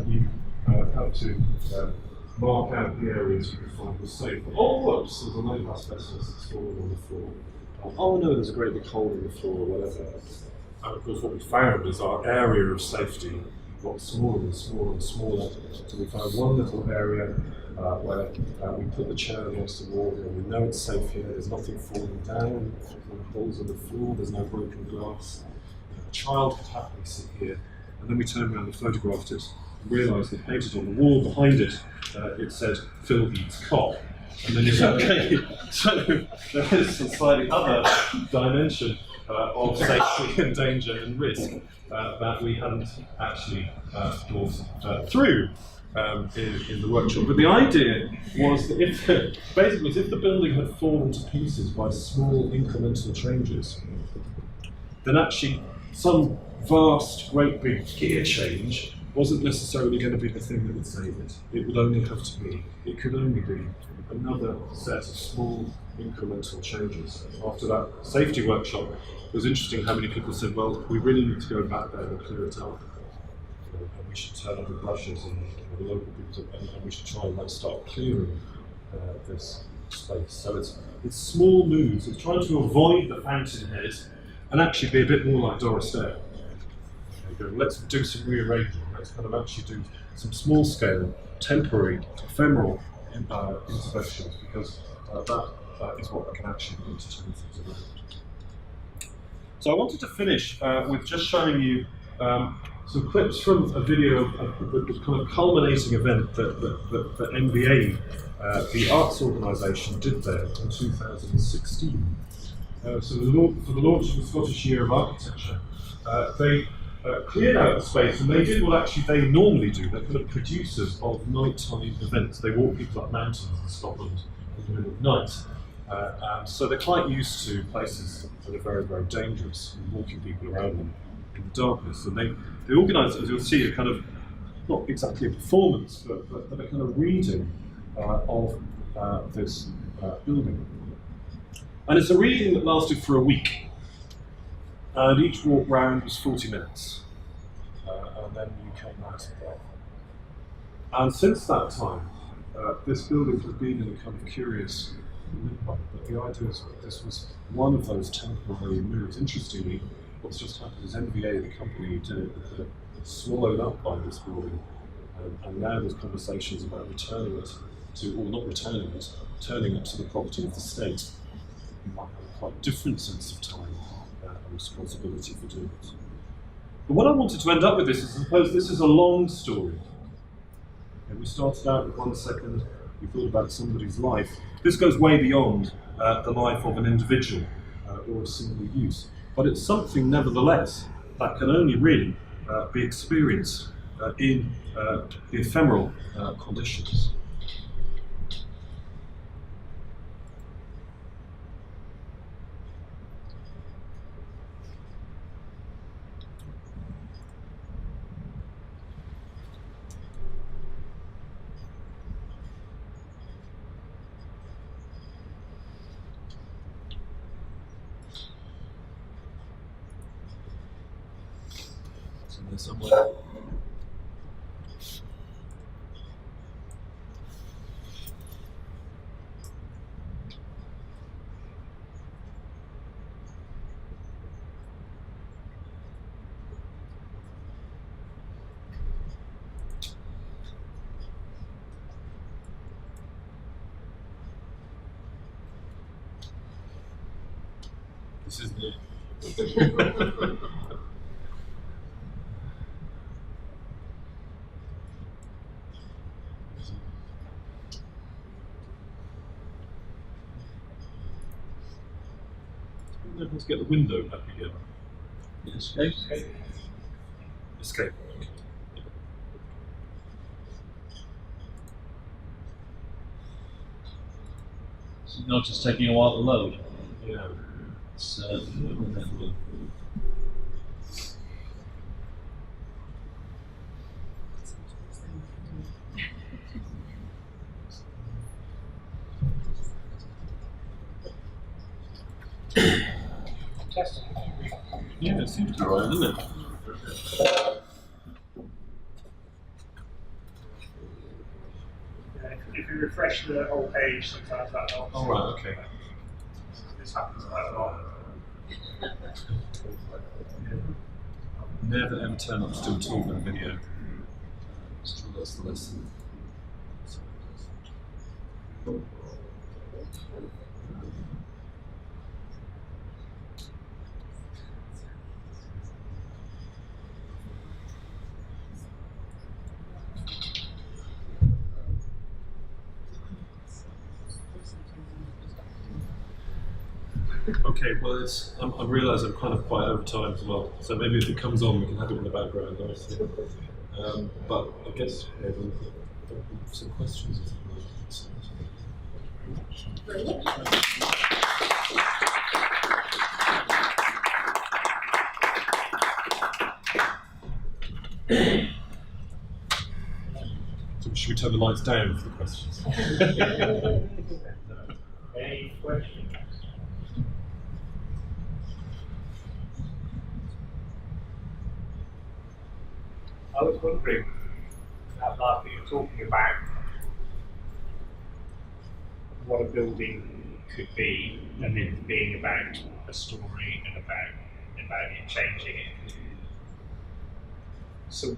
You have to mark out the areas you find was safe. Oh, whoops, there's a load of asbestos that's fallen on the floor. Oh no, there's a great big hole in the floor or whatever. And of course what we found is our area of safety got smaller and smaller and smaller. So we found one little area where we put the chair against the wall, and we know it's safe here, there's nothing falling down, no holes in the floor, there's no broken glass. A child could happily sit here, and then we turned around and photographed it and realised that painted on the wall behind it, it said, "Phil eats cock." And then you say, okay, so there is a slightly other dimension of safety and danger and risk that we hadn't actually thought through in the workshop. But the idea was that if the building had fallen to pieces by small incremental changes, then actually some vast, great big gear change wasn't necessarily going to be the thing that would save it. It would only have to be, it could only be another set of small incremental changes. After that safety workshop, it was interesting how many people said, well, we really need to go back there and clear it up. And we should turn on the brushes and the local people, and we should try and start clearing this space. So it's small moves. It's trying to avoid the fountainhead and actually be a bit more like Doris Day. Let's do some rearranging. Let's kind of actually do some small scale, temporary, ephemeral interventions, because that is what we can actually do to turn things around. So I wanted to finish with just showing you some clips from a video of the kind of culminating event that NBA, the arts organisation, did there in 2016. So for the launch of the Scottish Year of Architecture, they cleared out the space, and they did what actually they normally do. They're kind of producers of nighttime events. They walk people up mountains in Scotland in the middle of night. So they're quite used to places that are very, very dangerous, and walking people around them in the darkness. And they organise, as you'll see, a kind of, not exactly a performance, but a kind of reading of this building. And it's a reading that lasted for a week. And each walk round was 40 minutes. And then you came out of there. And since that time, this building has been in a kind of curious limbo. But the idea is that this was one of those temporary moves. Interestingly, what's just happened is NBA, the company who did it, swallowed up by this building. And now there's conversations about returning it to, or not returning it, turning it to the property of the state. You might have a quite different sense of time and responsibility for doing it. But what I wanted to end up with this is, I suppose this is a long story. And we started out with 1 second, we thought about somebody's life. This goes way beyond the life of an individual or a single use. But it's something, nevertheless, that can only really be experienced in the ephemeral conditions. Somewhere. This is the Let's get the window back again. Escape. Escape. It's not just taking a while to load. Yeah. It's Yeah, it seems to be right, doesn't it? If you refresh the whole page, sometimes that helps. Oh, right, okay. This happens quite a lot. Never ever turn up to do a talk in a video. That's the lesson. Okay, well, I realise I'm kind of quite over time as well, so maybe if it comes on, we can have it in the background, obviously. But I guess maybe some questions. turn the lights down for the questions. Any questions? I was wondering, that last bit you're talking about what a building could be, and then being about a story and about it changing it. So,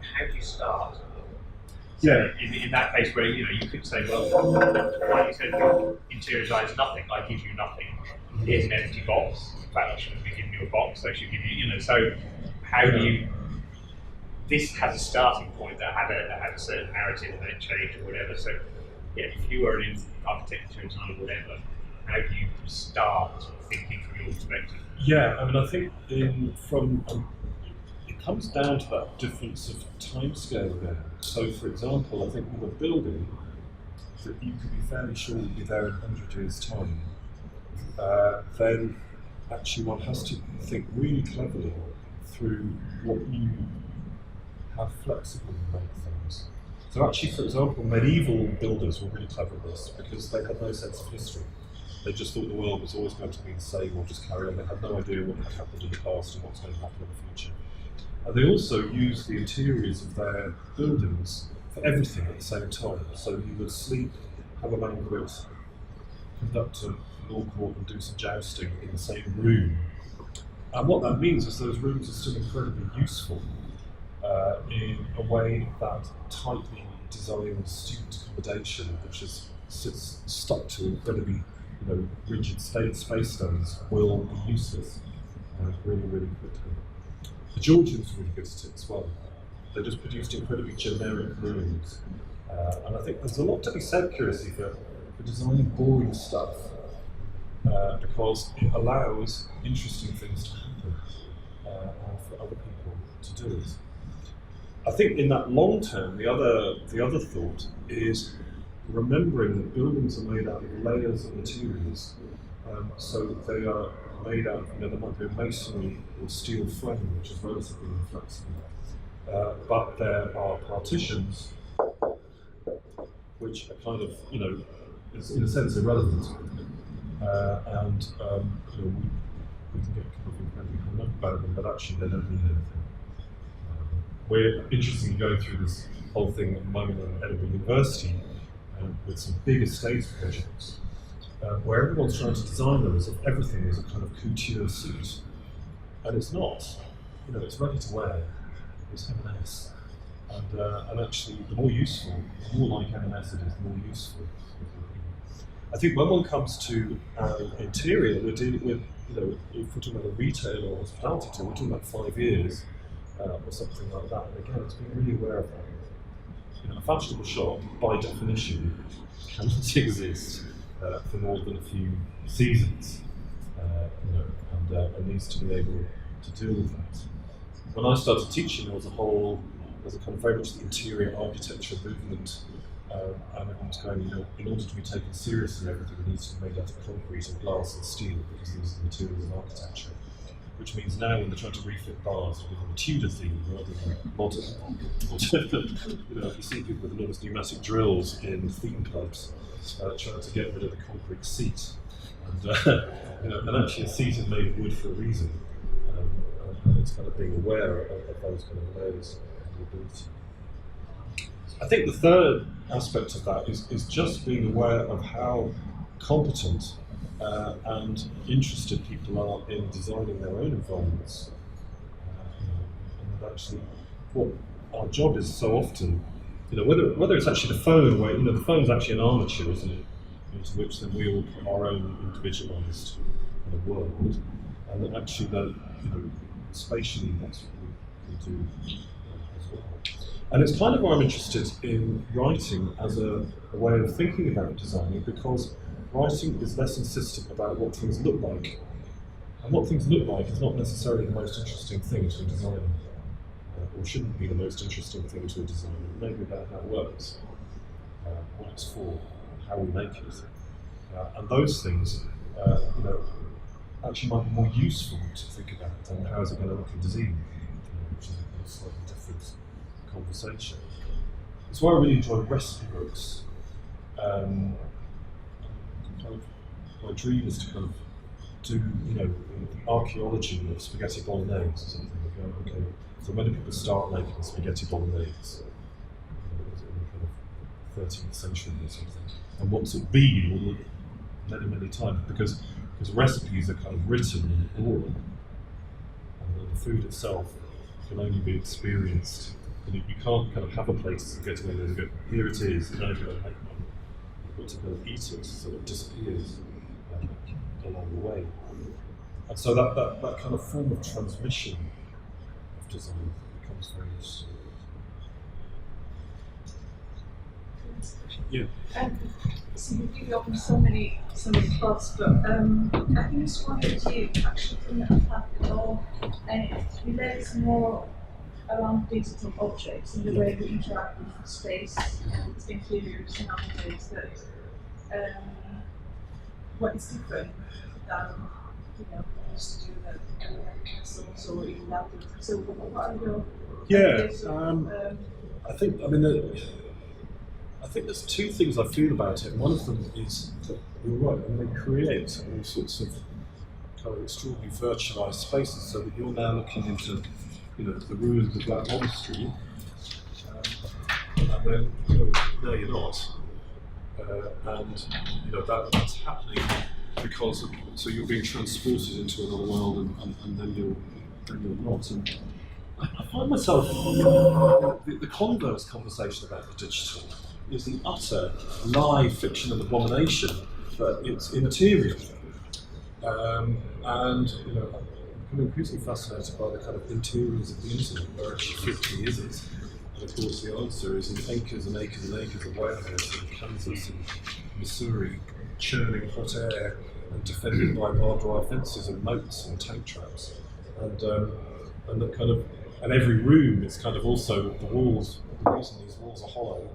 how do you start? So Yeah. in that case where you could say, well, like you said, interior design is nothing. I give you nothing. Here's an empty box. In fact, I shouldn't be giving you a box. I should give you, So, how do you? This has a starting point that had a certain narrative and then changed or whatever. So, yeah, if you were an architect, interior designer, or whatever, how do you start thinking from your perspective? Yeah, I mean, I think it comes down to that difference of timescale there. So, for example, I think with a building that you could be fairly sure will be there in 100 years' time, then actually one has to think really cleverly through what you how flexible you make things. So actually, for example, medieval builders were really clever at this because they had no sense of history. They just thought the world was always going to be the same or just carry on. They had no idea what had happened in the past and what's going to happen in the future. And they also used the interiors of their buildings for everything at the same time. So you would sleep, have a banquet, conduct a law court and do some jousting in the same room. And what that means is those rooms are still incredibly useful in a way that tightly designed student accommodation, which sits stuck to incredibly rigid space stones, will be useless really, really quickly. The Georgians were really good at it as well. They just produced incredibly generic rooms. And I think there's a lot to be said, curiously, for designing boring stuff because it allows interesting things to happen and for other people to do it. I think in that long term, the other thought is remembering that buildings are made out of layers of materials. So they are made out of, there might be a masonry or steel frame, which is relatively inflexible. But there are partitions, which are kind of, is in a sense irrelevant. And we can get kind of incredibly hung up about them, but actually they don't mean anything. We're interestingly going through this whole thing at the moment at Edinburgh University with some big estates projects where everyone's trying to design them as if everything is a kind of couture suit. And it's not. It's ready to wear. It's M&S. And actually, the more useful, the more like M&S it is, the more useful. I think when one comes to interior, we're dealing with, if we're talking about a retail or hospitality tool, we're talking about 5 years. Or something like that. And again, it's being really aware of that. A fashionable shop, by definition, cannot exist for more than a few seasons, and needs to be able to deal with that. When I started teaching, there was a kind of very much the interior architecture movement, and everyone's going, in order to be taken seriously, everything needs to be made out of concrete and glass and steel because these are the materials of architecture. Which means now when they're trying to refit bars, we have a Tudor theme rather than modern. You see people with enormous pneumatic drills in theme clubs trying to get rid of the concrete seat. And actually a seat is made of wood for a reason. And it's kind of being aware of those kind of layers of ability. I think the third aspect of that is just being aware of how competent and interested people are in designing their own environments. And actually, what our job is so often, whether it's actually the phone, where the phone's actually an armature, isn't it, into which then we all put our own individualised world, and that actually, spatially, that's what we do as well. And it's kind of why I'm interested in writing as a way of thinking about designing, because writing is less insistent about what things look like. And what things look like is not necessarily the most interesting thing to a designer, or shouldn't be the most interesting thing to a designer. It may be about how it works, what it's for, and how we make it. And those things, actually might be more useful to think about than how is it going to look in design, which is a slightly different conversation. it's why I really enjoy recipe books. Kind of, my dream is to kind of do, the archaeology of spaghetti bolognese or something. Go, okay, so when did people start making spaghetti bolognese? In the kind of 13th century or something. And what's it been all many times? Because recipes are kind of written and oral, and the food itself can only be experienced. And you can't kind of have a place to get away and go, here it is, and now you've got to make one. You've got to kind of eat it so it disappears along the way. And so that kind of form of transmission of design becomes very useful. Yeah. So you've given up so many thoughts, but I think it's one that you actually didn't have at all, and it relates more around digital objects and the way we interact with space and its interiors nowadays. That what is different than we used to do that castles or in that. So what are your ideas of, I think there's two things I feel about it. One of them is that you're right, and they create all sorts of kind of extraordinarily virtualised spaces, so that you're now looking into, the ruins of the Black Monastery, and then no, you're not, and that's happening because so you're being transported into another world, and then you're not. And I find myself the converse conversation about the digital is an utter lie, fiction, and abomination, but it's immaterial. And I'm increasingly fascinated by the kind of interiors of the internet, where actually physically is it? And of course the answer is in acres and acres and acres of warehouses in Kansas and Missouri, churning hot air and defended by barbed wire fences and moats and tank traps. And the kind of, and every room is kind of also the walls. The reason these walls are hollow,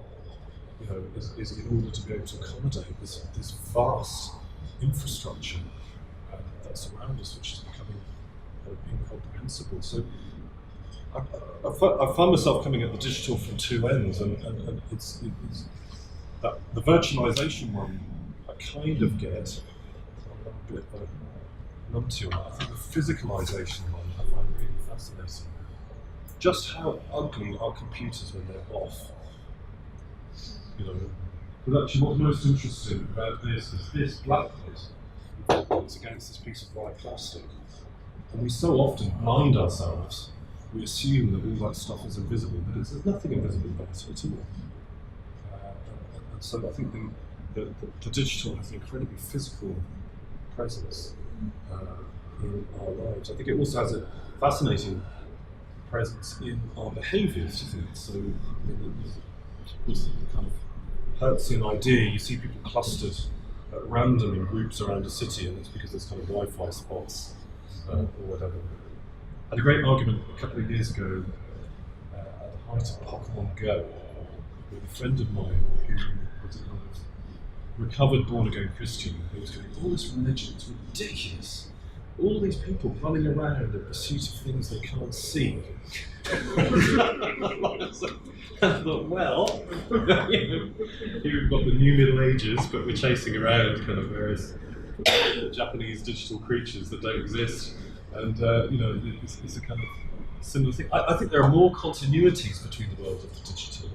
is in order to be able to accommodate this vast infrastructure that's around us, which is becoming incomprehensible. So I find myself coming at the digital from two ends, and it's that the virtualization one I kind of get. I'm a bit numpty on that. I think the physicalization one I find really fascinating. Just how ugly are computers when they're off. But actually what's most interesting about this is this black bit is against this piece of white plastic. And we so often blind ourselves, we assume that all that stuff is invisible, but there's nothing invisible about it at all. And so I think the digital has an incredibly physical presence in our lives. I think it also has a fascinating presence in our behaviours, doesn't it? So there's the kind of Hertzian idea, you see people clustered at random in groups around a city, and it's because there's kind of Wi-Fi spots or whatever. I had a great argument a couple of years ago at the height of Pokemon Go with a friend of mine who was a kind of recovered born-again Christian who was going, all this religion is ridiculous. All these people running around in pursuit of things they can't see. I thought, well, here we've got the new Middle Ages, but we're chasing around kind of various Japanese digital creatures that don't exist, and it's a kind of similar thing. I think there are more continuities between the world of the digital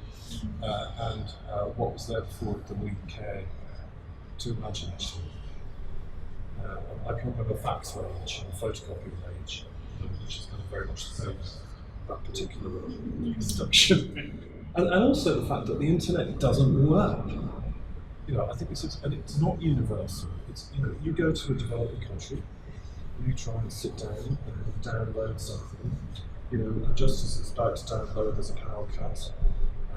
and what was there before than we care to imagine. Actually, I come from a fax range and a photocopy range, which is kind of very much the same as that particular instruction. And also the fact that the internet doesn't work. I think and it's not universal. It's you go to a developing country, you try and sit down and download something, and just as it's about to download, there's a power cut,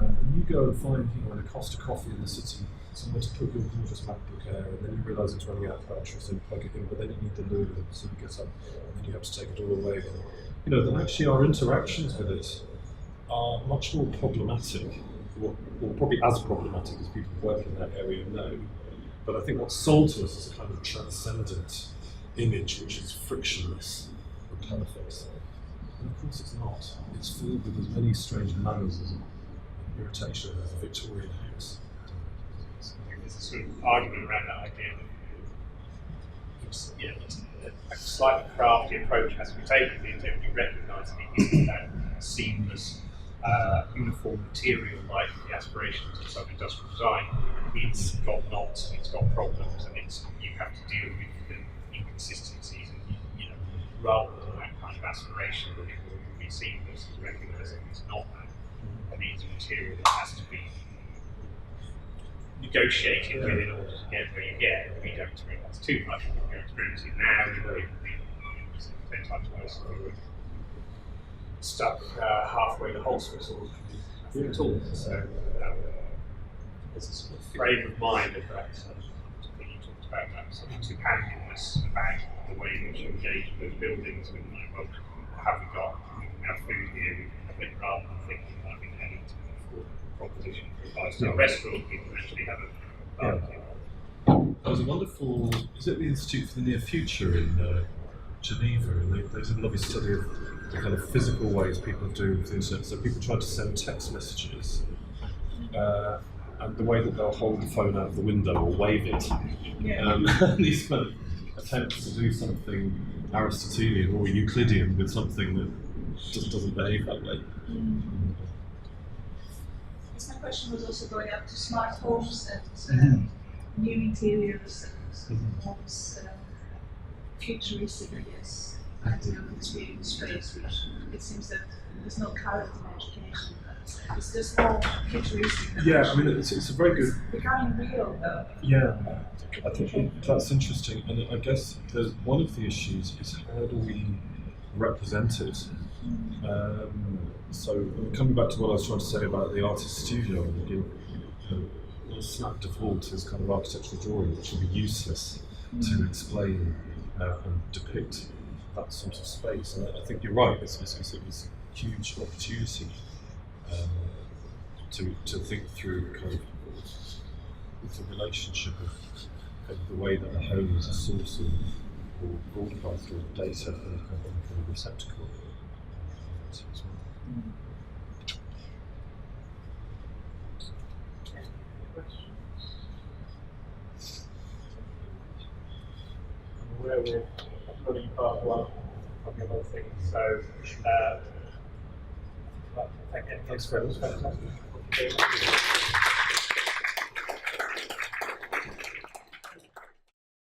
and you go and find in a Costa Coffee in the city somewhere to put your gorgeous MacBook Air, and then you realise it's running out of battery, so you plug it in, but then you need the lure, so you get up, and then you have to take it all away. Then actually our interactions with it are much more problematic, or probably as problematic as people who work in that area know. But I think what's sold to us is a kind of transcendent image which is frictionless and perfect. And of course it's not. It's filled with as many strange mannerisms irritation of the Victorian house. There's a sort of argument around that idea that it's a slightly crafty approach has to be taken. We recognise that it isn't that seamless, uniform material like the aspirations of some industrial design. It's got knots, it's got problems, and you have to deal with the inconsistencies. And rather than that kind of aspiration that it will be seamless, to recognise that it's not that, and it's a material that has to be negotiated with in order to get where you get. We don't experience too much. We're experiencing it now. We 10 times worse. We were stuck halfway to Hollis or nothing at all. So there's a sort of frame of mind of that. You talked about that sort of two-handedness about the way in which you engage with those buildings. And well, have we got enough food here? I think rather than thinking that we're heading to the proposition for a five-star restaurant, we can actually have a barbecue. There was a wonderful, is it the Institute for the Near Future in Geneva, and they did a lovely study of the kind of physical ways people do with the internet. So people try to send text messages, and the way that they'll hold the phone out of the window or wave it. These kind of attempts to do something Aristotelian or Euclidean with something that just doesn't behave that way. My question was also going up to smart homes and new interiors and homes, futuristic, I guess, idea of experience space, which it seems that there's no current in education. It's just more futuristic. Yeah, I mean, it's a very good. It's becoming real, though. Yeah, I think that's interesting, and I guess one of the issues is how do we represent it? So coming back to what I was trying to say about the artist studio, and again, a snap default is kind of architectural drawing, which would be useless to explain and depict that sort of space. And I think you're right. It's a huge opportunity to think through kind of the relationship of the way that a home is a source of or broadcaster of data and kind of receptacle. Where we're running past one of the other things, so thanks very much. Fantastic.